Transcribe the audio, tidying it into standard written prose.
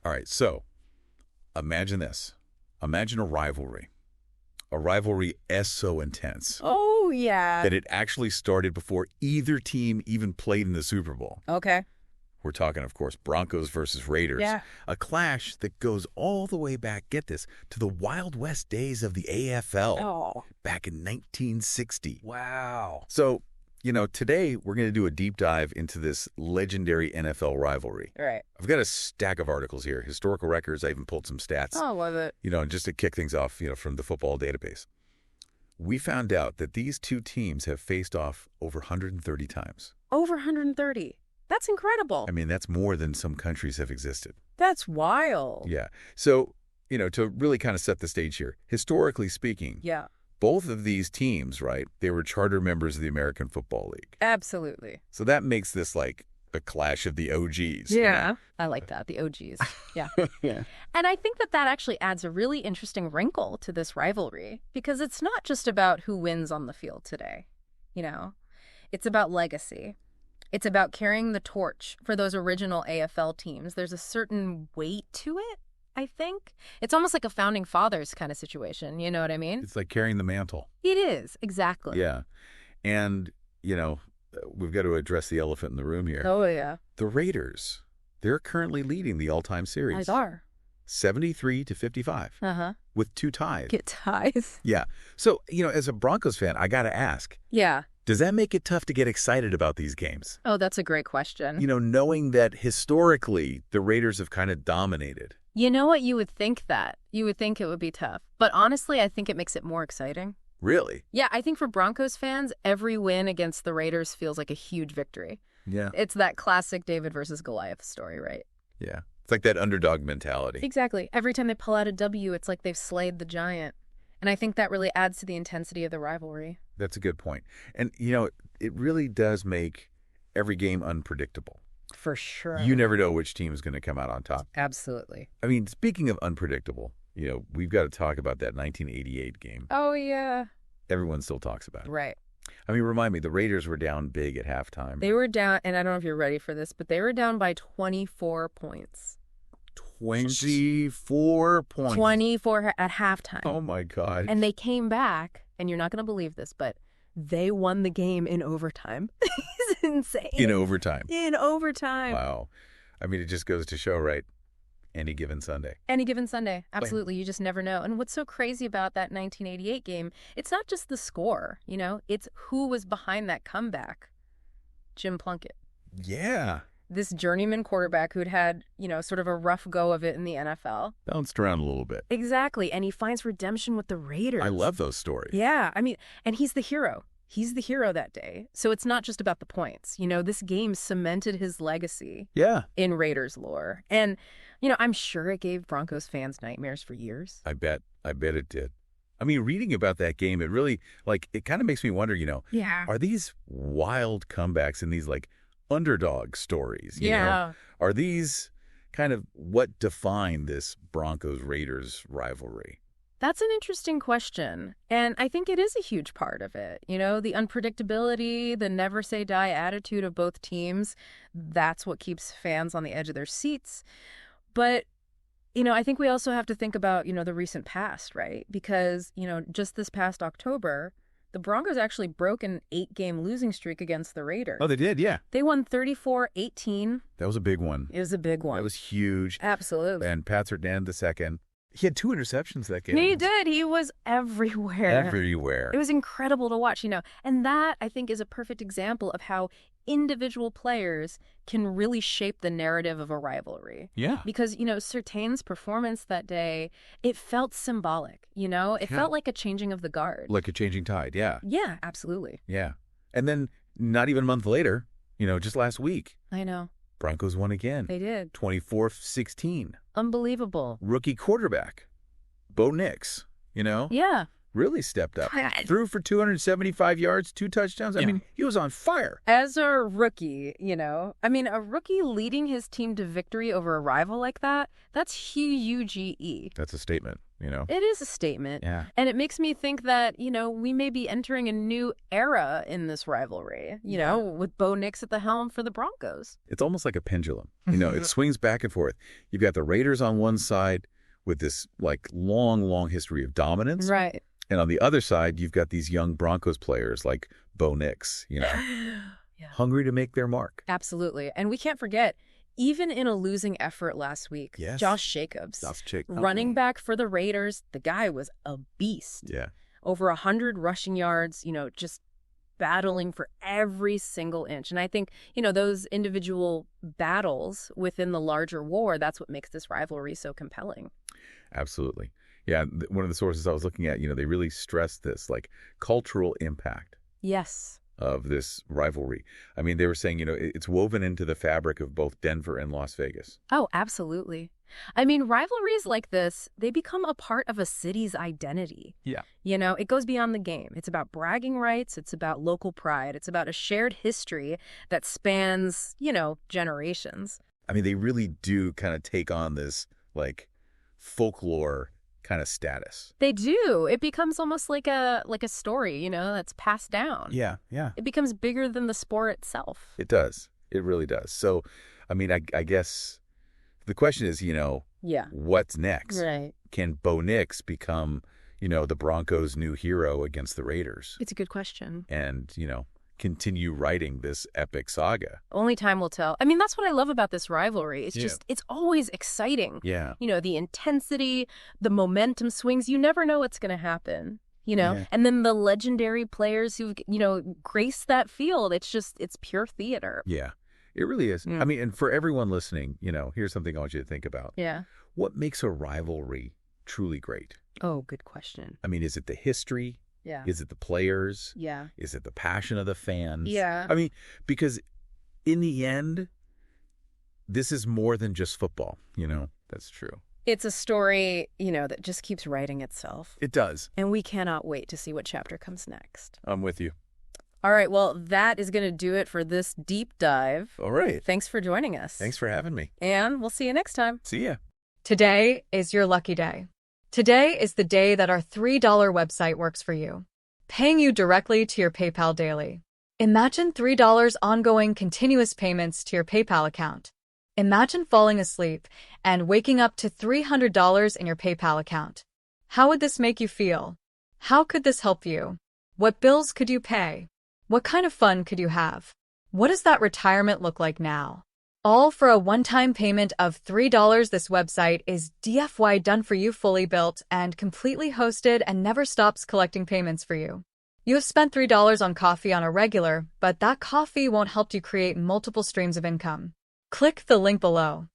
All right, so imagine this. Imagine a rivalry. A rivalry so intense Oh, yeah. that it actually started before either team even played in the Super Bowl. Okay. We're talking, of course, Broncos versus Raiders. Yeah. A clash that goes all the way back, get this, to the Wild West days of the AFL Oh. back in 1960. Wow. So, today we're going to do a deep dive into this legendary NFL rivalry. Right. I've got a stack of articles here, historical records. I even pulled some stats. Oh, love it. Just to kick things off, from the football database. We found out that these two teams have faced off over 130 times. Over 130. That's incredible. I mean, that's more than some countries have existed. That's wild. Yeah. So, to really kind of set the stage here, historically speaking, Yeah. both of these teams, right, they were charter members of the American Football League. Absolutely. So that makes this like a clash of the OGs. Yeah. I like that. The OGs. Yeah. Yeah. And I think that actually adds a really interesting wrinkle to this rivalry because it's not just about who wins on the field today. It's about legacy. It's about carrying the torch for those original AFL teams. There's a certain weight to it, I think. It's almost like a founding fathers kind of situation. You know what I mean? It's like carrying the mantle. It is. Exactly. Yeah. And, we've got to address the elephant in the room here. Oh, yeah. The Raiders, they're currently leading the all-time series. They are. 73-55. Uh-huh. With 2 ties. Get ties. Yeah. So, as a Broncos fan, I got to ask. Yeah. Does that make it tough to get excited about these games? Oh, that's a great question. Knowing that historically the Raiders have kind of dominated. You know what? You would think that. You would think it would be tough. But honestly, I think it makes it more exciting. Really? Yeah, I think for Broncos fans, every win against the Raiders feels like a huge victory. Yeah. It's that classic David versus Goliath story, right? Yeah. It's like that underdog mentality. Exactly. Every time they pull out a W, it's like they've slayed the giant. And I think that really adds to the intensity of the rivalry. That's a good point. And, it really does make every game unpredictable. For sure. You never know which team is going to come out on top. Absolutely. I mean, speaking of unpredictable, we've got to talk about that 1988 game. Oh, yeah. Everyone still talks about it. Right. I mean, remind me, the Raiders were down big at halftime. They were down, and I don't know if you're ready for this, but they were down by 24 points. 24 points. 24 at halftime. Oh, my God. And they came back, and you're not going to believe this, but they won the game in overtime. It's insane. In overtime. In overtime. Wow. I mean, it just goes to show, right? Any given Sunday. Any given Sunday. Absolutely. You just never know. And what's so crazy about that 1988 game, it's not just the score, it's who was behind that comeback. Jim Plunkett. Yeah. This journeyman quarterback who'd had, sort of a rough go of it in the NFL. Bounced around a little bit. Exactly. And he finds redemption with the Raiders. I love those stories. Yeah. I mean, and he's the hero. He's the hero that day. So it's not just about the points. This game cemented his legacy. Yeah. In Raiders lore. And, I'm sure it gave Broncos fans nightmares for years. I bet it did. I mean, reading about that game, it really, it kind of makes me wonder, Yeah. Are these wild comebacks and these, underdog stories, you Yeah. know? Are these kind of what define this Broncos-Raiders rivalry? That's an interesting question. And I think it is a huge part of it. The unpredictability, the never say die attitude of both teams, that's what keeps fans on the edge of their seats. But, I think we also have to think about, the recent past, right? Because, just this past October, the Broncos actually broke an 8-game losing streak against the Raiders. Oh, they did, yeah. They won 34-18. That was a big one. It was a big one. That was huge. Absolutely. And Pat Surtain II, he had 2 interceptions that game. He did. He was everywhere. Everywhere. It was incredible to watch, And that, I think, is a perfect example of how individual players can really shape the narrative of a rivalry. Yeah. Because, Surtain's performance that day, it felt symbolic, It felt like a changing of the guard. Like a changing tide, yeah. Yeah, absolutely. Yeah. And then not even a month later, just last week, I know. Broncos won again. They did. 24-16. Unbelievable. Rookie quarterback, Bo Nix, Yeah. really stepped up. Threw for 275 yards, 2 touchdowns. I mean, he was on fire. As a rookie, a rookie leading his team to victory over a rival like that, that's huge. That's a statement. you know? It is a statement. Yeah. And it makes me think that, we may be entering a new era in this rivalry, with Bo Nix at the helm for the Broncos. It's almost like a pendulum. It swings back and forth. You've got the Raiders on one side with this like long history of dominance. Right. And on the other side, you've got these young Broncos players like Bo Nix, Yeah. hungry to make their mark. Absolutely. And we can't forget, even in a losing effort last week, Yes. Josh Jacobs, Jacobs. running back for the Raiders, the guy was a beast. Yeah. Over 100 rushing yards, just battling for every single inch. And I think, those individual battles within the larger war, that's what makes this rivalry so compelling. Absolutely. Yeah. One of the sources I was looking at, they really stressed this, like, cultural impact. Yes. Of this rivalry. I mean, they were saying, it's woven into the fabric of both Denver and Las Vegas. Oh, absolutely. I mean, rivalries like this, they become a part of a city's identity. Yeah. It goes beyond the game. It's about bragging rights. It's about local pride. It's about a shared history that spans, generations. I mean, they really do kind of take on this, like, folklore kind of status. They do. It becomes almost like a story, that's passed down. Yeah. It becomes bigger than the sport itself. It does. It really does. So, I mean, I guess the question is, what's next? Right. Can Bo Nix become, the Broncos' new hero against the Raiders? It's a good question. And, continue writing this epic saga. Only time will tell. I mean, that's what I love about this rivalry. It's just, it's always exciting. Yeah. The intensity, the momentum swings, you never know what's going to happen, Yeah. And then the legendary players who, grace that field. It's pure theater. Yeah, it really is. I mean, and for everyone listening, here's something I want you to think about. Yeah. What makes a rivalry truly great? Oh, good question. I mean, is it the history? Yeah. Is it the players? Yeah. Is it the passion of the fans? Yeah. I mean, because in the end, this is more than just football, That's true. It's a story, that just keeps writing itself. It does. And we cannot wait to see what chapter comes next. I'm with you. All right. Well, that is going to do it for this deep dive. All right. Thanks for joining us. Thanks for having me. And we'll see you next time. See ya. Today is your lucky day. Today is the day that our $3 website works for you, paying you directly to your PayPal daily. Imagine $3 ongoing continuous payments to your PayPal account. Imagine falling asleep and waking up to $300 in your PayPal account. How would this make you feel? How could this help you? What bills could you pay? What kind of fun could you have? What does that retirement look like now? All for a one-time payment of $3. This website is DFY done for you, fully built and completely hosted, and never stops collecting payments for you. You have spent $3 on coffee on a regular, but that coffee won't help you create multiple streams of income. Click the link below.